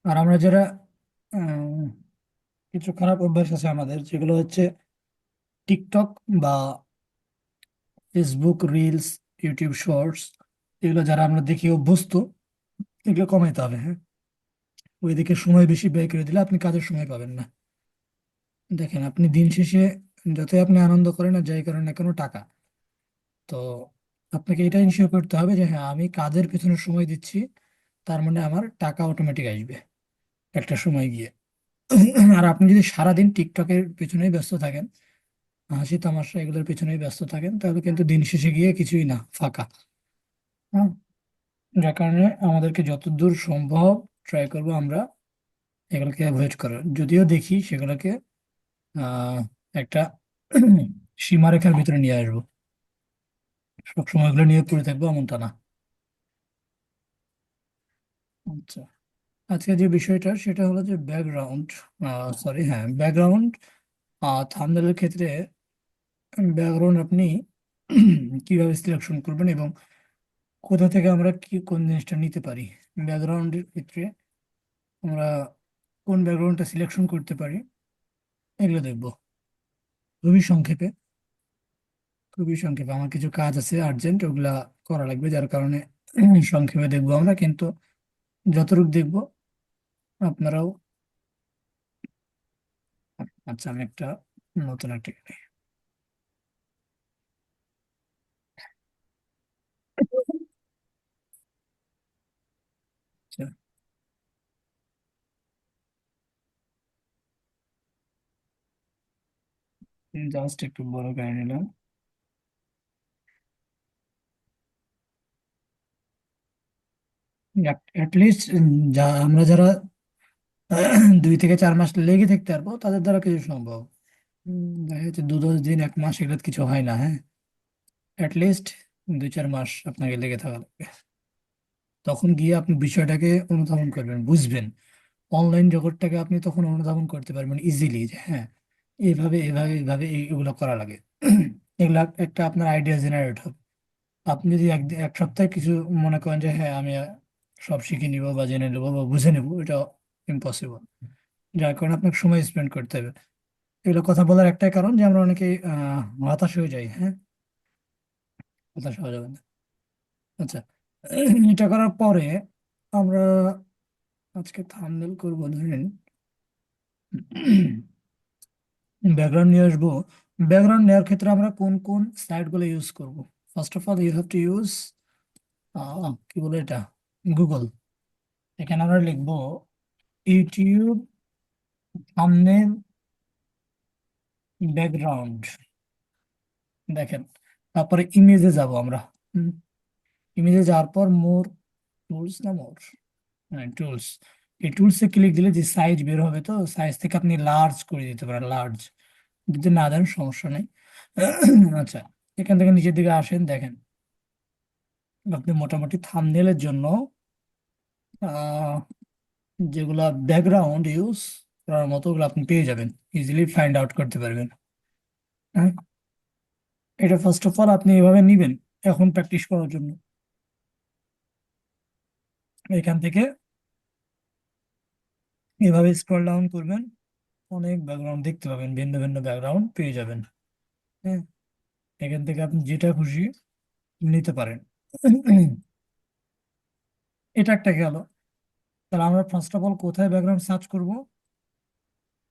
আর আমরা যারা আহ, কিছু খারাপ অভ্যাস আছে আমাদের, যেগুলো হচ্ছে টিকটক বা ফেসবুক রিলস, ইউটিউব শর্টস, এগুলো যারা আমরা দেখি অভ্যস্ত, এগুলো কমাইতে হবে। হ্যাঁ, ওইদিকে সময় বেশি ব্যয় করে দিলে আপনি কাজের সময় পাবেন না। দেখেন, আপনি দিন শেষে যতই আপনি আনন্দ করেন আর যাই করেন না কেন, টাকা তো, আপনাকে এটা ইনশিওর করতে হবে যে হ্যাঁ, আমি কাজের পেছনে সময় দিচ্ছি, তার মানে আমার টাকা অটোমেটিক আসবে একটা সময় গিয়ে। আর আপনি যদি সারাদিন টিকটকের পেছনেই ব্যস্ত থাকেন, হাসি তামাশা এগুলোর পেছনেই ব্যস্ত থাকেন, তাহলে কিন্তু দিন শেষে গিয়ে কিছুই না, ফাঁকা। হ্যাঁ, যার কারণে আমাদেরকে যতদূর সম্ভব ট্রাই করব আমরা এগুলোকে অ্যাভয়েড করার। যদিও দেখি সেগুলোকে আহ একটা সীমারেখার ভিতরে নিয়ে আসবো, সবসময় এগুলো নিয়ে পড়ে থাকবো এমনটা না। আচ্ছা, আজকে যে বিষয়টা সেটা হলো যে ব্যাকগ্রাউন্ড, সরি, হ্যাঁ, ব্যাকগ্রাউন্ড। থাম্বনেলের ক্ষেত্রে ব্যাকগ্রাউন্ড আপনি কিভাবে সিলেকশন করবেন এবং কোথা থেকে আমরা কি কোন জিনিসটা নিতে পারি। ব্যাকগ্রাউন্ডের ক্ষেত্রে আমরা কোন ব্যাকগ্রাউন্ডটা সিলেকশন করতে পারি, এগুলো দেখবো খুবই সংক্ষেপে। খুবই সংক্ষেপে, আমার কিছু কাজ আছে আর্জেন্ট, ওগুলা করা লাগবে, যার কারণে সংক্ষেপে দেখবো আমরা, কিন্তু যতটুকু দেখবো আপনারাও। আচ্ছা, আমি একটা নতুন একটা জাস্ট একটু বড় করে নিলাম। অ্যাটলিস্ট যা আমরা যারা 2 থেকে 4 মাস লেগে থাকতে পারবো, তাদের দ্বারা কিছু সম্ভব। দেখা যাচ্ছে 2-10 দিন, 1 মাস, এগুলো কিছু হয় না। হ্যাঁ, অ্যাটলিস্ট 2-4 মাস আপনাকে লেগে থাকা লাগবে। তখন গিয়ে আপনি বিষয়টাকে অনুধাবন করবেন, বুঝবেন। অনলাইন জগৎটাকে আপনি তখন অনুধাবন করতে পারবেন ইজিলি, যে হ্যাঁ, এভাবে এভাবে এভাবে এগুলো করা লাগে। এগুলা একটা আপনার আইডিয়া জেনারেট হবে। আপনি যদি এক সপ্তাহে কিছু মনে করেন যে হ্যাঁ, আমি সব শিখে নিব বা জেনে নেবো বা বুঝে নেবো, এটা ইম্পসিবল। যার কারণে আপনাকে সময় স্পেন্ড করতে হবে। এগুলো কথা বলার একটাই কারণ যে আমরা অনেকে হতাশ হয়ে যাই। হ্যাঁ, হতাশ হওয়া যাবে না। আচ্ছা, এটা করার পরে আমরা আজকে থাম্বনেল করবো ধরেন, ব্যাকগ্রাউন্ড নিয়ে আসবো। ব্যাকগ্রাউন্ড নেওয়ার ক্ষেত্রে আমরা কোন কোন সাইট গুলো ইউজ করব? First of all you have to use, কি বলে এটা, গুগল। এখানে আমরা লিখবো ইউটিউব থাম্বনেল ব্যাকগ্রাউন্ড। দেখেন, তারপরে ইমেজে যাব আমরা। ইমেজে যাওয়ার পর মোর টুলস, না মোর, হ্যাঁ টুলস। এই টুলসে ক্লিক দিলে যে সাইজ বের হবে, তো সাইজ থেকে আপনি লার্জ করে দিতে পারেন, লার্জ। যদি না দেন সমস্যা নেই। আচ্ছা, এখান থেকে নিচের দিকে আসেন, দেখেন আপনি মোটামুটি থাম্বনেলের জন্য আহ, যেগুলা ব্যাকগ্রাউন্ড ইউজ করার মতো, ওগুলো আপনি পেয়ে যাবেন, ইজিলি ফাইন্ড আউট করতে পারবেন। হ্যাঁ, এটা ফার্স্ট অফ অল আপনি এভাবে নিবেন এখন প্র্যাকটিস করার জন্য। এখান থেকে এভাবে স্ক্রল ডাউন করবেন, অনেক ব্যাকগ্রাউন্ড দেখতে পাবেন, ভিন্ন ভিন্ন ব্যাকগ্রাউন্ড পেয়ে যাবেন। হ্যাঁ, এখান থেকে আপনি যেটা খুশি নিতে পারেন। এটা একটা গেল। তাহলে আমরা ফার্স্ট অফ অল কোথায় ব্যাকগ্রাউন্ড সার্চ করব?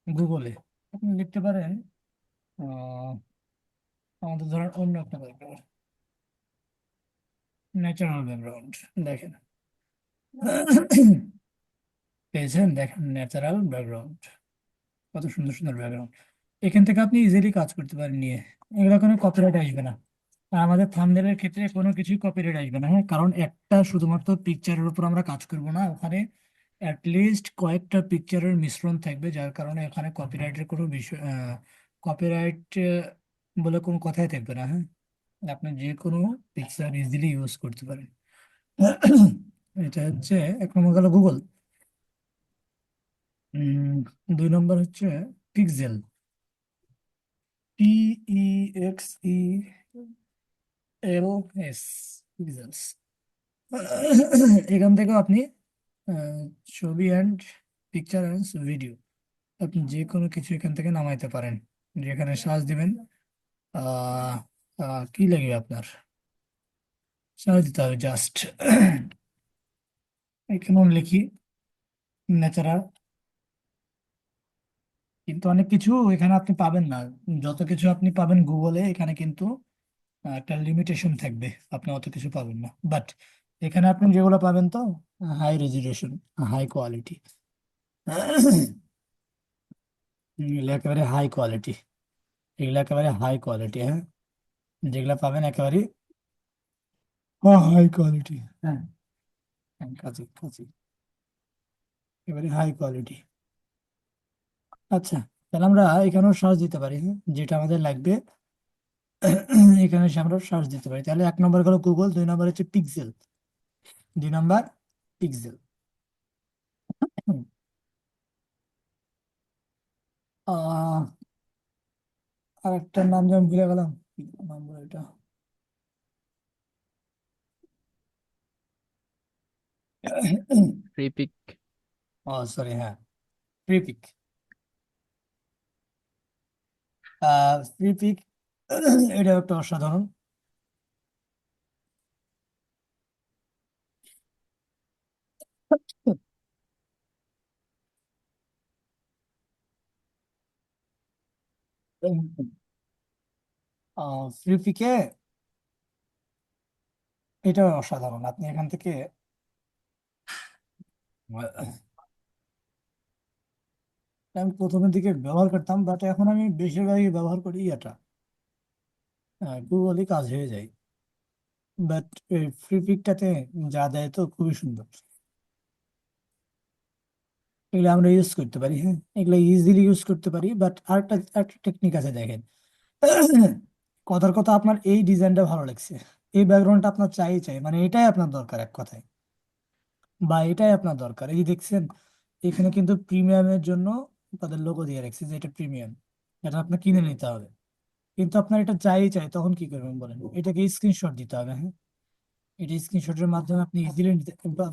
গুগলে। আপনি লিখতে পারেন আহ, আমাদের ধরেন অন্য একটা ব্যাকগ্রাউন্ড, ন্যাচারাল ব্যাকগ্রাউন্ড। দেখেন, পেয়েছেন? দেখেন, ন্যাচারাল ব্যাকগ্রাউন্ড, কত সুন্দর সুন্দর ব্যাকগ্রাউন্ড। এখান থেকে আপনি ইজিলি কাজ করতে পারেন নিয়ে, এগুলো কোনো কপিরাইট আসবে না। আর আমাদের থাম্বনেলের ক্ষেত্রে কোনো কিছুই কপিরাইট আসবে না। হ্যাঁ, কারণ একটা শুধুমাত্র পিকচারের উপর আমরা কাজ করব না, ওখানে অ্যাটলিস্ট কয়েকটা পিকচারের মিশ্রণ থাকবে, যার কারণে এখানে কপিরাইটের কোনো বিষয়, কপিরাইট বলে কোনো কথাই থাকবে না। হ্যাঁ, আপনি যে কোনো পিকচার ইজিলি ইউজ করতে পারেন। এটা হচ্ছে 1 নম্বর গেল গুগল। 2 নম্বর হচ্ছে পিক্সেল, PEXELS, পিক্সেলস। এখান থেকেও আপনি আহ, ছবি অ্যান্ড পিকচার অ্যান্ড ভিডিও আপনি যে কোনো কিছু এখান থেকে নামাইতে পারেন। যেখানে সার্চ দিবেন, আহ কি লাগবে আপনার, সার্চ দিতে হবে জাস্ট। এখানে লিখি ন্যাচারাল, কিন্তু অনেক কিছু এখানে আপনি পাবেন না। যত কিছু আপনি পাবেন গুগলে, এখানে কিন্তু একটা লিমিটেশন থাকবে, আপনি অত কিছু পাবেন না। বাট এখানে আপনি যেগুলো পাবেন তো হাই রেজুলেশন, হাই কোয়ালিটি, এগুলো একেবারে হাই কোয়ালিটি, এগুলো একেবারে হাই কোয়ালিটি, হ্যাঁ, যেগুলো পাবেন একেবারে হাই কোয়ালিটি। হ্যাঁ, হ্যাঁ, কাজী কাজী, একেবারে হাই কোয়ালিটি। আচ্ছা, তাহলে আমরা এখানেও সার্চ দিতে পারি, হ্যাঁ, যেটা আমাদের লাগবে। এখানে এসে আমরা সার্চ দিতে পারি। তাহলে 1 নম্বর হলো গুগল, 2 নম্বর হচ্ছে পিক্সেল, 2 নম্বর পিক্সেল। আহ আর একটা নাম যেন ভুলে গেলাম, কি নাম বলে এটা। ফ্রিপিক। ও সরি, হ্যাঁ, ফ্রিপিক। ফ্রিপিক এটা একটা অসাধারণ। ফ্রিপিকে এটা অসাধারণ, আপনি এখান থেকে আমি প্রথমের দিকে ব্যবহার করতাম, বাট এখন আমি বেশিরভাগই ব্যবহার করি এটা, গুগলই কাজ হয়ে যায়। বাট এই ফ্রি পিকটাতে যা দেয় তো খুবই সুন্দর, এগুলো আমরা ইউজ করতে পারি, হ্যাঁ, এগুলো ইজিলি ইউজ করতে পারি। বাট আরেকটা একটা টেকনিক আছে, দেখেন। কথার কথা, আপনার এই ডিজাইনটা ভালো লাগছে, এই ব্যাকগ্রাউন্ডটা আপনার চাই মানে এটাই আপনার দরকার এক কথায়, বা এটাই আপনার দরকার। এই যে দেখছেন, এখানে কিন্তু প্রিমিয়ামের জন্য তাদের লোগো দিয়ে রাখছে যে এটা প্রিমিয়াম, এটা আপনার কিনে নিতে হবে। কিন্তু আপনার এটা চাই, তখন কি করবেন বলেন? এটাকে স্ক্রিনশট দিতে হবে, হ্যাঁ, এটা স্ক্রিনশটের মাধ্যমে আপনি ইজিলি নিতে,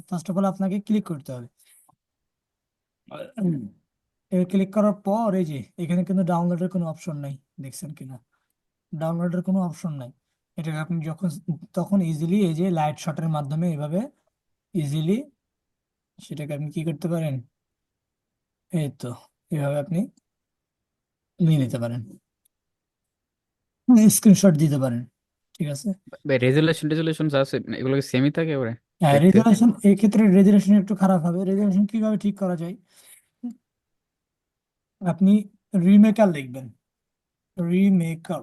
ফার্স্ট অফ অল আপনাকে ক্লিক করতে হবে। ক্লিক করার পর এই যে এখানে কিন্তু ডাউনলোডের কোনো অপশন নাই, দেখছেন কিনা? ডাউনলোডের কোনো অপশন নাই। এটা আপনি যখন তখন ইজিলি এই যে লাইট শটের মাধ্যমে এভাবে ইজিলি সেটাকে আপনি কি করতে পারেন, এই তো এভাবে আপনি নিয়ে নিতে পারেন, স্ক্রিনশট দিতে পারেন, ঠিক আছে। ভাই রেজুলেশন টেজুলেশন যা আছে মানে এগুলো কি সেমই থাকে ওরে হ্যাঁ, দেখতে? রেজুলেশন, এই ক্ষেত্রে রেজুলেশন একটু খারাপ হবে। রেজুলেশন কিভাবে ঠিক করা যায়? আপনি রিমেকার লিখবেন, রিমেকার,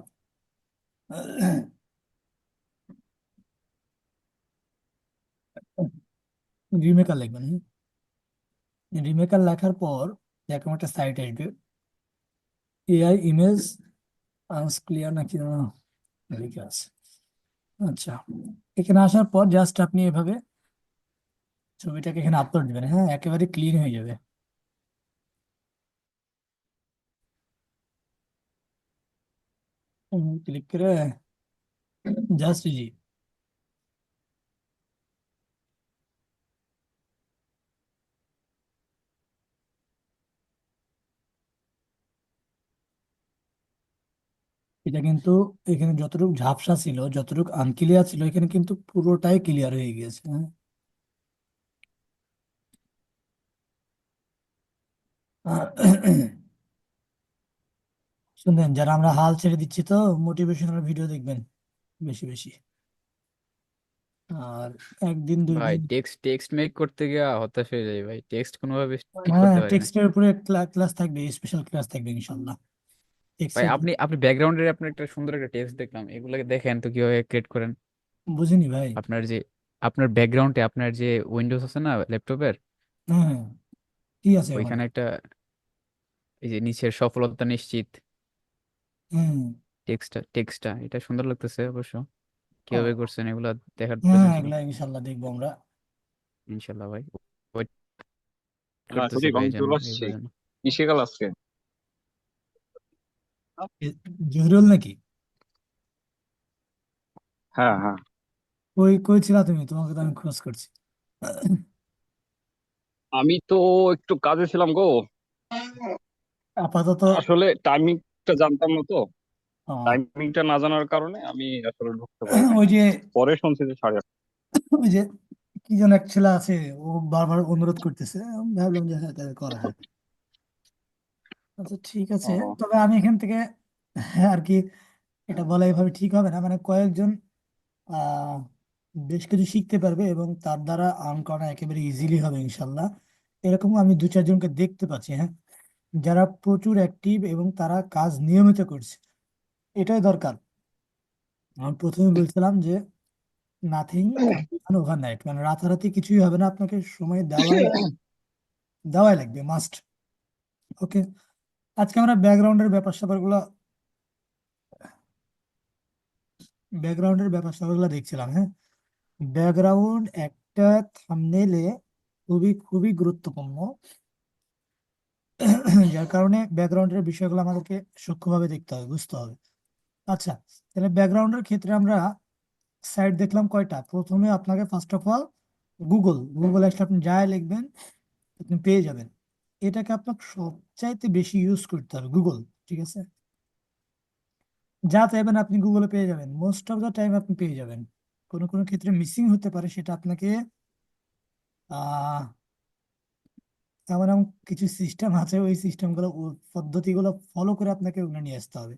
রিমেকার লিখবেন। রিমেকার লেখার পর এরকম একটা সাইট আসবে, এআই ইমেজ ক্লিয়ার নাকি যেন লিখে আছে। আচ্ছা, এখানে আসার পর জাস্ট আপনি এভাবে ছবিটাকে এখানে আপলোড দিবেন, হ্যাঁ, একেবারে ক্লিন হয়ে যাবে। ক্লিক করে জাস্ট জি, এটা কিন্তু এখানে যতটুকু ঝাপসা ছিল, যতটুকু আনক্লিয়ার ছিল, এখানে কিন্তু পুরোটাই ক্লিয়ার হয়ে গিয়েছে, হ্যাঁ। শুনলেন, যারা আমরা হাল ছেড়ে দিচ্ছি তো মোটিভেশনাল ভিডিও দেখবেন বেশি বেশি, আর একদিন দুই ভাই দিন টেক্সট টেক্সট মেক করতে গিয়ে হতাশ হয়ে যায় ভাই, টেক্সট কোনোভাবে ঠিক হ্যাঁ, করতে পারি না। টেক্সটের উপরে ক্লাস থাকবে, স্পেশাল ক্লাস থাকবে ইনশাল্লাহ, ভাই টেক্সটের। আপনি আপনি ব্যাকগ্রাউন্ডের আপনার একটা সুন্দর একটা টেক্সট দেখলাম, এগুলোকে দেখেন তো কিভাবে ক্রিয়েট করেন। বুঝিনি ভাই। আপনার যে আপনার ব্যাকগ্রাউন্ডে আপনার যে উইন্ডোজ আছে না ল্যাপটপের, হ্যাঁ, কি আছে ওখানে? ওইখানে একটা এই যে নিচের সফলতা নিশ্চিত হুম। টেক্সটটা এটা সুন্দর লাগতেছে অবশ্য। কিভাবে ও, করছেন এগুলা দেখার হ্যাঁ, প্রয়োজন ছিল। এগুলা ইনশাল্লাহ দেখবো আমরা। ইনশাল্লাহ ভাই, ওয়েট হ্যাঁ করতেছি সঠিক, ভাই আমি যেন চলে আসছি। এগুলো যেন। কিসে গেল আজকে? জহুরুল নাকি? হ্যাঁ হ্যাঁ। কই কই ছিলা তুমি? তোমাকে তো আমি খোঁজ করছি। আমি তো একটু কাজে ছিলাম গো। আপাতত আসলে টাইমিংটা জানতাম না তো। আহ, টাইমিংটা না জানার কারণে আমি আসলে ঢুকতে পারি নাই। ওই যে পরে শুনছি যে 8:30। ওই যে কি যেন এক ছেলে আছে, ও বারবার অনুরোধ করতেছে, আমি ভাবলাম যে হ্যাঁ তাহলে করা যায়। আচ্ছা ঠিক আছে, ও, তবে আমি এখান থেকে হ্যাঁ, আর কি, এটা বলা এভাবে ঠিক হবে না, মানে কয়েকজন আহ বেশ কিছু শিখতে পারবে এবং তার দ্বারা আর্ন করা একেবারে ইজিলি হবে ইনশাল্লাহ। এরকম আমি দু চারজনকে দেখতে পাচ্ছি, হ্যাঁ, যারা প্রচুর অ্যাক্টিভ এবং তারা কাজ নিয়মিত করছে। এটাই দরকার। আমি প্রথমে বলছিলাম যে nothing can be done overnight, মানে রাতারাতি কিছুই হবে না, আপনাকে সময় দেওয়াই লাগবে, মাস্ট। ওকে, আজকে আমরা ব্যাকগ্রাউন্ডের ব্যাপার স্যাপারগুলো দেখছিলাম, হ্যাঁ। ব্যাকগ্রাউন্ড একটা থাম্বনেইলে খুবই খুবই গুরুত্বপূর্ণ। যার কারণে ব্যাকগ্রাউন্ডের বিষয়গুলো আমাদেরকে সূক্ষ্মভাবে দেখতে হবে, বুঝতে হবে। আচ্ছা, তাহলে ব্যাকগ্রাউন্ডের ক্ষেত্রে আমরা সাইট দেখলাম কয়টা। প্রথমে আপনাকে ফার্স্ট অফ অল গুগল আসলে আপনি যাই লিখবেন আপনি পেয়ে যাবেন। এটাকে আপনাকে সবচাইতে বেশি ইউজ করতে হবে, গুগল। ঠিক আছে, যা চাইবেন আপনি গুগলে পেয়ে যাবেন, মোস্ট অফ দ্য টাইম আপনি পেয়ে যাবেন। কোনো কোনো ক্ষেত্রে মিসিং হতে পারে, সেটা আপনাকে আহ এমন এমন কিছু সিস্টেম আছে, ওই সিস্টেমগুলো পদ্ধতিগুলো ফলো করে আপনাকে ওগুলো নিয়ে আসতে হবে।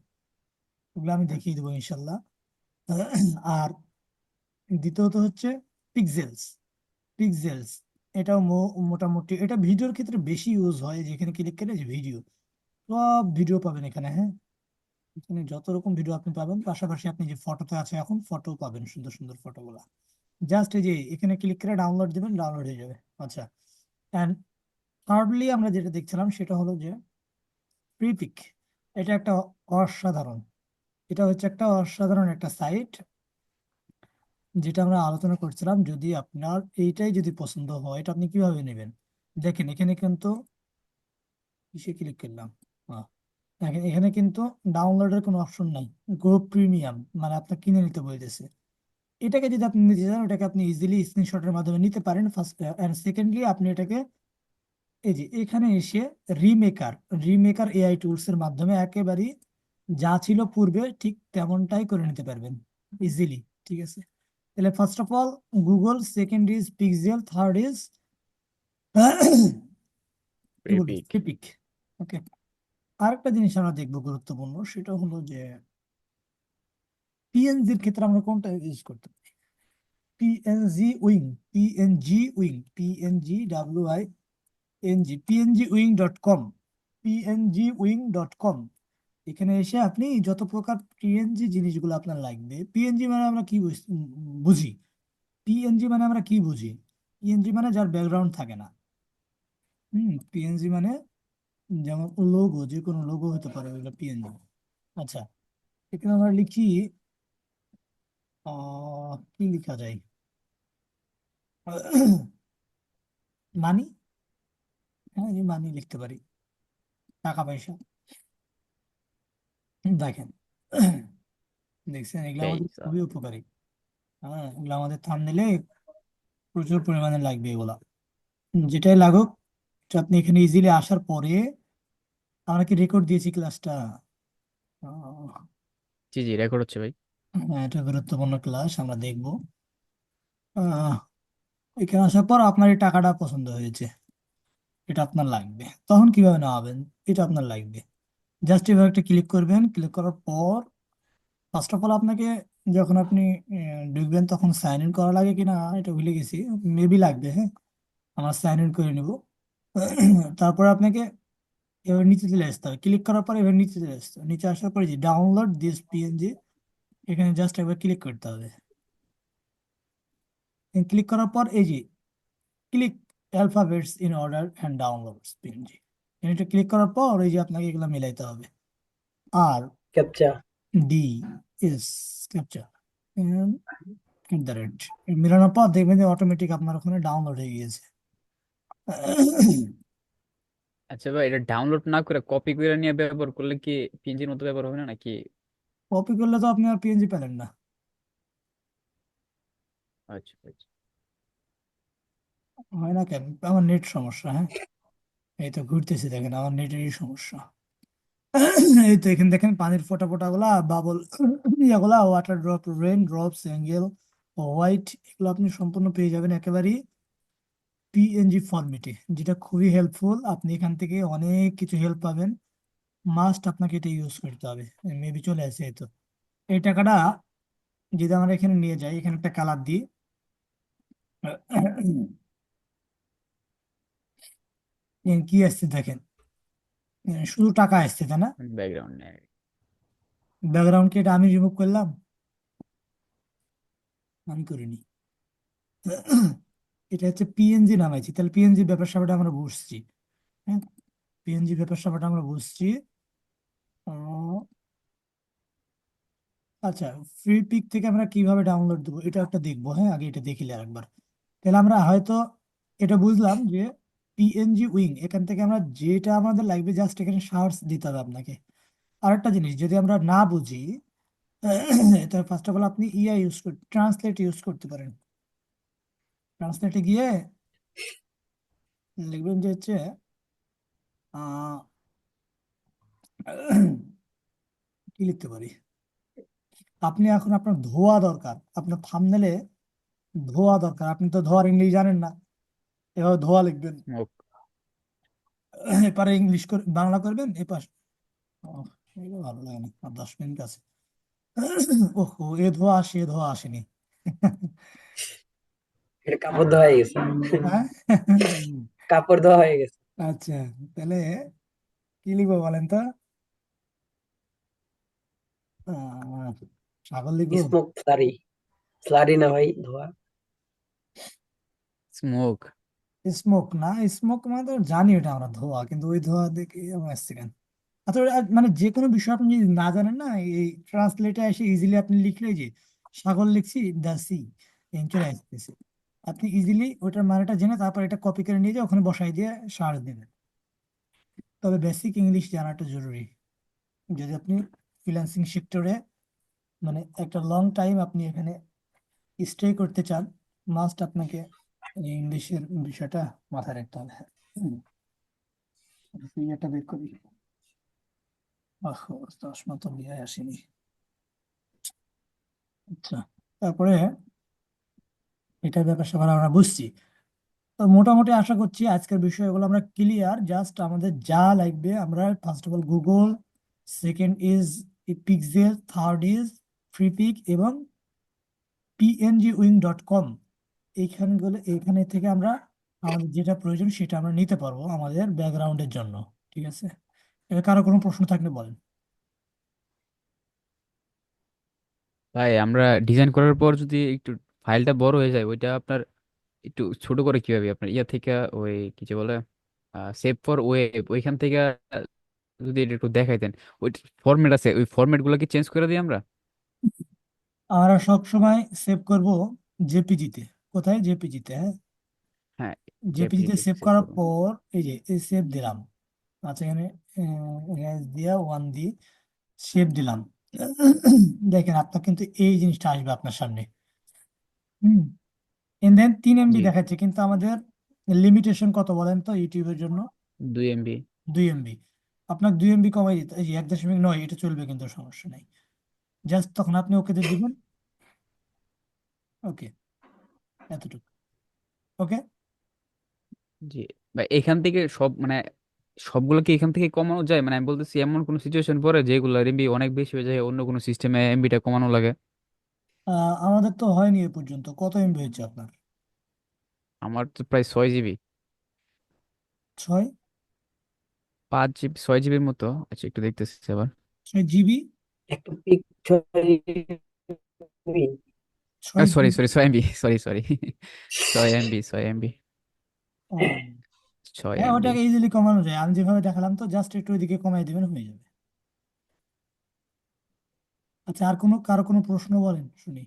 ওগুলো আমি দেখিয়ে দেবো ইনশাল্লাহ। আর দ্বিতীয়ত হচ্ছে পিক্সেলস। পিক্সেলস এটাও মোটামুটি এটা ভিডিওর ক্ষেত্রে বেশি ইউজ হয়, যেখানে ক্লিক করে যে ভিডিও, সব ভিডিও পাবেন এখানে, হ্যাঁ। এখানে যত রকম ভিডিও আপনি পাবেন, পাশাপাশি আপনি যে ফটোতে আছে এখন ফটো পাবেন, সুন্দর সুন্দর ফটোগুলা। জাস্ট এই যে এখানে ক্লিক করে ডাউনলোড দিবেন, ডাউনলোড হয়ে যাবে। আচ্ছা, অ্যান্ড থার্ডলি আমরা যেটা দেখছিলাম সেটা হলো যে প্রিপিক। এটা একটা অসাধারণ, এটা হচ্ছে একটা অসাধারণ একটা সাইট, যেটা আমরা আলোচনা করছিলাম। যদি আপনার এইটাই যদি পছন্দ হয়, এটা আপনি কিভাবে নেবেন? দেখেন এখানে কিন্তু কিসে ক্লিক করলাম, আহ, দেখেন এখানে কিন্তু ডাউনলোডের কোনো অপশন নাই। গো প্রিমিয়াম মানে আপনার কিনে নিতে বলতেছে। এটাকে যদি আপনি নিতে চান, ওটাকে আপনি ইজিলি স্ক্রিনশটের মাধ্যমে নিতে পারেন, ফার্স্ট। এন্ড সেকেন্ডলি আপনি এটাকে এই যে এখানে এসে রিমেকার রিমেকার এআই টুলস এর মাধ্যমে একেবারে যা ছিল পূর্বে ঠিক তেমনটাই করে নিতে পারবেন ইজিলি। ঠিক আছে, তাহলে first of all Google, second is pixel, third is কি বলবো, প্রেপিক। ফিপিক। ওকে, আরেকটা জিনিস আমরা দেখবো গুরুত্বপূর্ণ, সেটা হলো যে পিএনজির ক্ষেত্রে আমরা কোনটা ইউজ করতে পারি। PNG wing, PNG PNG wing dot com. এখানে এসে আপনি যত প্রকার পিএনজি জিনিসগুলো আপনার লাগবে। পিএনজি মানে আমরা কি বুঝি? পিএনজি মানে আমরা কি বুঝি? পিএনজি মানে যার ব্যাকগ্রাউন্ড থাকে না। পিএনজি মানে যেমন লোগো, যে কোনো লোগো হতে পারে, ওইগুলো পিএনজি। আচ্ছা, এখানে আমরা লিখি কি লেখা যায়? মানি, হ্যাঁ এই মানি লিখতে পারি, টাকা পয়সা। দেখেন, দেখছেন এগুলো সেই আমাদের স্যার। খুবই উপকারী। হ্যাঁ, এগুলো আমাদের থাম্বনেইলে প্রচুর পরিমাণে লাগবে এগুলা। যেটাই লাগুক, তো আপনি এখানে ইজিলি আসার পরে, আমরা কি রেকর্ড দিয়েছি ক্লাসটা? জি জি, রেকর্ড হচ্ছে ভাই। হ্যাঁ, এটা গুরুত্বপূর্ণ ক্লাস, আমরা দেখবো। আহ, এখানে আসার পর আপনার এই টাকাটা পছন্দ হয়েছে, এটা আপনার লাগবে, তখন কিভাবে নেওয়াবেন? এটা আপনার লাগবে। জাস্ট এভাবে একটা ক্লিক করবেন, ক্লিক করার পর ফার্স্ট অফ অল আপনাকে, যখন আপনি ঢুকবেন তখন সাইন ইন করা লাগে কিনা এটা ভুলে গেছি, মেবি লাগবে, হ্যাঁ। আমরা সাইন ইন করে নিব। তারপর আপনাকে এবার নিচে চলে আসতে হবে, ক্লিক করার পর এবার নিচে চলে আসতে হবে। নিচে আসার পরে যে ডাউনলোড দিস পিএনজি, এখানে জাস্ট একবার ক্লিক করতে হবে। ক্লিক করার পর এই যে click alphabets in order and downloads PNG, এটা ক্লিক করার পর এই যে আপনাকে এগুলো মিলাইতে হবে। আর captcha. D S capture at the rate, মেলানোর পর দেখবেন যে অটোমেটিক আপনার ওখানে ডাউনলোড হয়ে গিয়েছে। আচ্ছা ভাই, এটা ডাউনলোড না করে কপি করে নিয়ে ব্যবহার করলে কি পিএনজির মতো ব্যবহার হবে না নাকি? কপি করলে তো আপনি আর পিএনজি পেলেন না। আচ্ছা আচ্ছা। হয় না কেন? আমার নেট সমস্যা, হ্যাঁ। এই তো ঘুরতেছি, দেখেন আমার নেটেরই সমস্যা। এই তো এখানে দেখেন পানির ফোঁটা ফোঁটা গুলা, বাবল ইয়াগুলা, water drop, rain drops, angle, white, এগুলো আপনি সম্পূর্ণ পেয়ে যাবেন একেবারেই পিএনজি ফরম্যাটে, যেটা খুবই হেল্পফুল। আপনি এখান থেকে অনেক কিছু হেল্প পাবেন। মাস্ট আপনাকে এটা ইউজ করতে হবে। মেবি চলে আসে, এই তো। এই টাকাটা যদি আমরা এখানে নিয়ে যাই, এখানে একটা কালার দিই, কি আসছে দেখেন, শুধু টাকা আসছে, তাই না? ব্যাকগ্রাউন্ড নেই। ব্যাকগ্রাউন্ড কি এটা আমি রিমুভ করলাম? আমি করিনি। এটা হচ্ছে পিএনজি নামাইছি, তাহলে পিএনজি ব্যাপার স্যাপারটা আমরা বুঝছি। হ্যাঁ, পিএনজি ব্যাপার স্যাপারটা আমরা বুঝছি। আহ, আচ্ছা, ফ্রি পিক থেকে আমরা কিভাবে ডাউনলোড দেবো এটা একটা দেখবো, হ্যাঁ, আগে এটা দেখিলে আরেকবার। তাহলে আমরা হয়তো এটা বুঝলাম যে পিএনজি উইং, এখান থেকে আমরা যেটা আমাদের লাগবে জাস্ট এখানে সার্চ দিতে হবে আপনাকে। আরেকটা জিনিস যদি আমরা না বুঝি, তাহলে ফার্স্ট অফ অল আপনি ইয়া ইউজ করতে, ট্রান্সলেট ইউজ করতে পারেন। ট্রান্সলেটে গিয়ে লিখবেন যে হচ্ছে আহ, কি লিখতে পারি, আপনি এখন আপনার ধোয়া দরকার, আপনার থাম্বনেলে ধোয়া দরকার, আপনি তো ধোয়ার ইংলিশ জানেন না, এভাবে ধোয়া লিখবেন। স্মোক। এপারে ইংলিশ করে বাংলা করবেন, এপাশ এগুলো ভালো লাগে না, আর 10 মিনিট আছে। ওহো, এ ধোয়া আসে, এ ধোয়া আসেনি। এটা কাপড় ধোয়া হয়ে গেছে। হ্যাঁ। কাপড় ধোয়া হয়ে গেছে। আচ্ছা, তাহলে কি লিখবো বলেন তো? আহ, ছাগল লিখবো? Smoke slurry. স্লারি না ভাই, ধোয়া। স্মোক। স্মোক না, স্মোক মানে তো জানি ওটা আমরা ধোয়া, কিন্তু ওই ধোয়া দেখে আমার আসছে কেন? আচ্ছা, মানে যে কোনো বিষয় আপনি যদি না জানেন না, এই ট্রান্সলেটে এসে ইজিলি আপনি লিখলে, যে সাগর লিখছি, দা সি, চলে আসতেছে। আপনি ইজিলি ওটার মানেটা জেনে তারপর এটা কপি করে নিয়ে যে ওখানে বসাই দিয়ে সার্চ দেবেন। তবে বেসিক ইংলিশ জানাটা জরুরি যদি আপনি ফ্রিল্যান্সিং সেক্টরে, মানে একটা লং টাইম আপনি এখানে স্টে করতে চান। মাস্ট আপনাকে এই ইংলিশের বিষয়টা মাথায় রাখতে হবে। এটা বের করি। আহ, 10 মতো নিয়ে আসেনি। আচ্ছা, তারপরে এটার ব্যাপার স্যাপার আমরা বুঝছি। তো মোটামুটি আশা করছি আজকের বিষয়গুলো আমরা ক্লিয়ার। জাস্ট আমাদের যা লাগবে, আমরা first of all Google, second is pixel, third is Freepik, এবং pngwing.com, এইখানে থেকে আমরা আমাদের যেটা প্রয়োজন সেটা আমরা নিতে পারবো আমাদের ব্যাকগ্রাউন্ডের জন্য। ঠিক আছে, এবার কারো কোনো প্রশ্ন থাকলে বলেন। ভাই আমরা ডিজাইন করার পর যদি একটু ফাইলটা বড় হয়ে যায়, ওইটা আপনার একটু ছোট করে কিভাবে আপনার ইয়া থেকে, ওই কি যে বলে, সেভ ফর ওয়েব, ওইখান থেকে যদি এটা একটু দেখাইতেন। ওই ফরম্যাট আছে, ওই ফরম্যাট গুলো কি চেঞ্জ করে দিই আমরা? আমরা সব সময় সেভ করব জেপিজিতে। কোথায়? জেপিজিতে, হ্যাঁ। হ্যাঁ, জেপিজিতে জেপিজি সেভ সেভ করার করবো। পর এই যে এই সেভ দিলাম। আচ্ছা, এখানে হ্যাশ দিয়া 1 দিয়ে সেভ দিলাম। দেখেন আপনার কিন্তু এই জিনিসটা আসবে আপনার সামনে। হুম, এন্ড দেন 3 MB জি। দেখাচ্ছে, কিন্তু আমাদের লিমিটেশন কত বলেন তো ইউটিউবের জন্য? 2 MB। 2 MB। আপনার 2 MB কমাই দিতে, এই যে 1.9 এটা চলবে, কিন্তু সমস্যা নাই। জাস্ট তখন আপনি ওকেতে দিবেন। ওকে, এতটুকু। ওকে। জি ভাই, এখান থেকে সব মানে সবগুলো কি এখান থেকে কমানো যায়? মানে আমি বলতেছি এমন কোন সিচুয়েশন পরে যেগুলো এমবি অনেক বেশি হয়ে যায়, অন্য কোনো সিস্টেমে এমবিটা কমানো লাগে? আমাদের তো হয়নি এ পর্যন্ত। কত MB হয়েছে আপনার? আমার তো প্রায় 6 জিবি। 6? 5 জিবি, 6 জিবির মতো। আচ্ছা, একটু দেখতেছি আবার। 6 GB? একটা পিকচার। ছয় sorry GB sorry, 6 MB, sorry sorry. 6 MB, 6 MB. ছয় হ্যাঁ, এমবি ওটাকে ইজিলি কমানো যায়, আমি যেভাবে দেখালাম, তো জাস্ট একটু ওইদিকে কমাই দিবেন, হয়ে যাবে। আচ্ছা, আর কারো কোনো প্রশ্ন বলেন শুনি।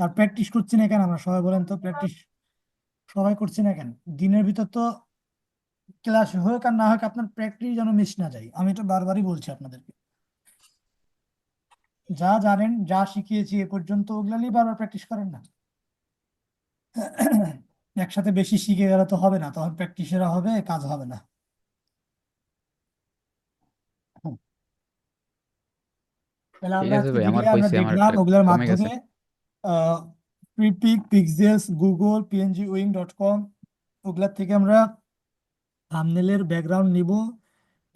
আর প্র্যাকটিস করছি না কেন আমরা সবাই, বলেন তো? প্র্যাকটিস সবাই করছি না কেন? দিনের ভিতর তো ক্লাস হোক আর না হোক, আপনার প্র্যাকটিস যেন মিস না যায়, আমি তো বারবারই বলছি আপনাদেরকে। যা জানেন, যা শিখিয়েছি এ পর্যন্ত, ওগুলা নিয়ে বারবার প্র্যাকটিস করেন না। একসাথে বেশি শিখে গেলে তো হবে না, তখন প্র্যাকটিসেরা হবে, কাজ হবে না। হুম। তাহলে ঠিক আমরা আছে আজকে ভাই, আমার যেগুলো আমরা হয়েছে, দেখলাম আমারটা ওগুলোর কমে মাধ্যমে গেছে। ফ্রিপিক, পিক্সেলস, গুগল, pngwing.com, ওগুলার থেকে আমরা থাম্বনেলের ব্যাকগ্রাউন্ড নিব,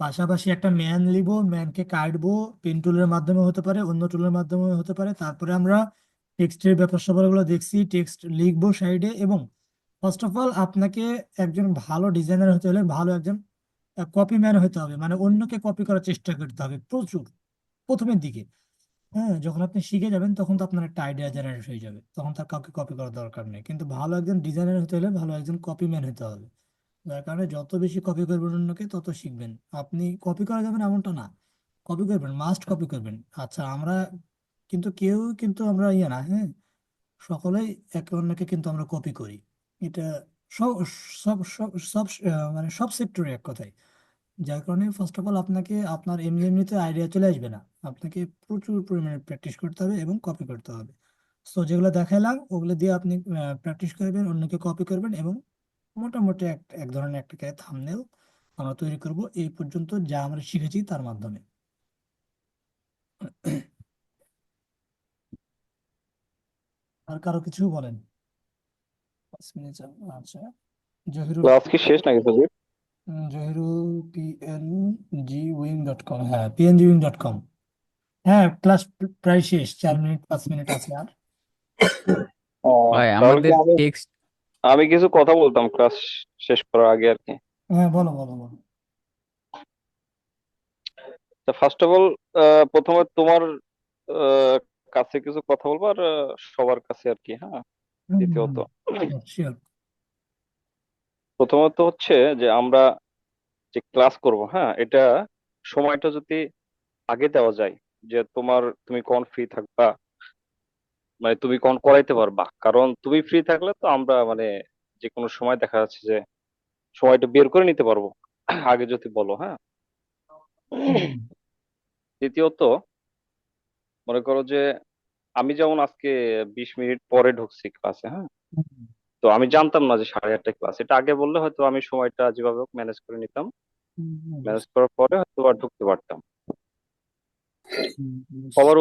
পাশাপাশি একটা ম্যান নিব, ম্যানকে কাটবো, পেন টুলের মাধ্যমে হতে পারে, অন্য টুলের মাধ্যমে হতে পারে। তারপরে আমরা টেক্সটের ব্যাপার স্যাপারগুলো দেখছি, টেক্সট লিখবো সাইডে। এবং ফার্স্ট অফ অল আপনাকে একজন ভালো ডিজাইনার হতে হলে ভালো একজন কপি ম্যান হতে হবে, মানে অন্যকে কপি করার চেষ্টা করতে হবে প্রচুর প্রথমের দিকে। হ্যাঁ, যখন আপনি শিখে যাবেন তখন তো আপনার একটা আইডিয়া জেনারেট হয়ে যাবে, তখন তার কাউকে কপি করার দরকার নেই। কিন্তু ভালো একজন ডিজাইনার হতে হলে ভালো একজন কপি ম্যান হতে হবে, যার কারণে যত বেশি কপি করবেন অন্যকে তত শিখবেন। আপনি কপি করা যাবেন এমনটা না, কপি করবেন, মাস্ট কপি করবেন। আচ্ছা, আমরা কিন্তু কেউ কিন্তু আমরা ইয়ে না, হ্যাঁ, সকলেই একে অন্যকে কিন্তু আমরা কপি করি। এটা সব সব সব সব মানে সব সেক্টরে এক কথায়। যার কারণে ফার্স্ট অফ অল আপনাকে আপনার এমনি এমনিতে আইডিয়া চলে আসবে না, আপনাকে প্রচুর পরিমাণে প্র্যাকটিস করতে হবে এবং কপি করতে হবে। সো যেগুলো দেখালাম ওগুলো দিয়ে আপনি প্র্যাকটিস করবেন, অন্যকে কপি করবেন, এবং মোটামুটি এক এক ধরনের একটা থাম্বনেল আমরা তৈরি করব এই পর্যন্ত যা আমরা শিখেছি তার মাধ্যমে। আর কারো কিছু বলেন? 5 মিনিট। আচ্ছা, জহিরুল, ক্লাস কি শেষ নাকি সুজিত? জহিরুল pngwing.com, হ্যাঁ pngwing.com। হ্যাঁ, ক্লাস প্রায় শেষ, 4 মিনিট 5 মিনিট আছে আর। ও, ভাই তাহলে কি আমাদের আমি টেক্সট, আমি কিছু কথা বলতাম ক্লাস শেষ করার আগে আর কি। হ্যাঁ, বলো বলো বলো। তা ফার্স্ট অফ অল, প্রথমে তোমার আহ, কাছে কিছু কথা বলবো, আর সবার কাছে আর কি, হ্যাঁ। দ্বিতীয়ত, শিওর। প্রথমত হচ্ছে যে আমরা যে ক্লাস করব, হ্যাঁ, এটা সময়টা যদি আগে দেওয়া যায়, যে তুমি কখন ফ্রি থাকবা, মানে তুমি কখন করাইতে পারবা, কারণ তুমি ফ্রি থাকলে তো আমরা মানে যে কোনো সময় দেখা যাচ্ছে যে সময়টা বের করে নিতে পারবো, আগে যদি বলো, হ্যাঁ। দ্বিতীয়ত, মনে করো যে আমি যেমন আজকে 20 মিনিট পরে ঢুকছি ক্লাসে, হ্যাঁ। তো আমি জানতাম না যে 8:30টায় ক্লাস, এটা আগে বললে হয়তো আমি সময়টা যেভাবে ম্যানেজ করে নিতাম, ম্যানেজ করার পরে হয়তো আর ঢুকতে পারতাম। সবার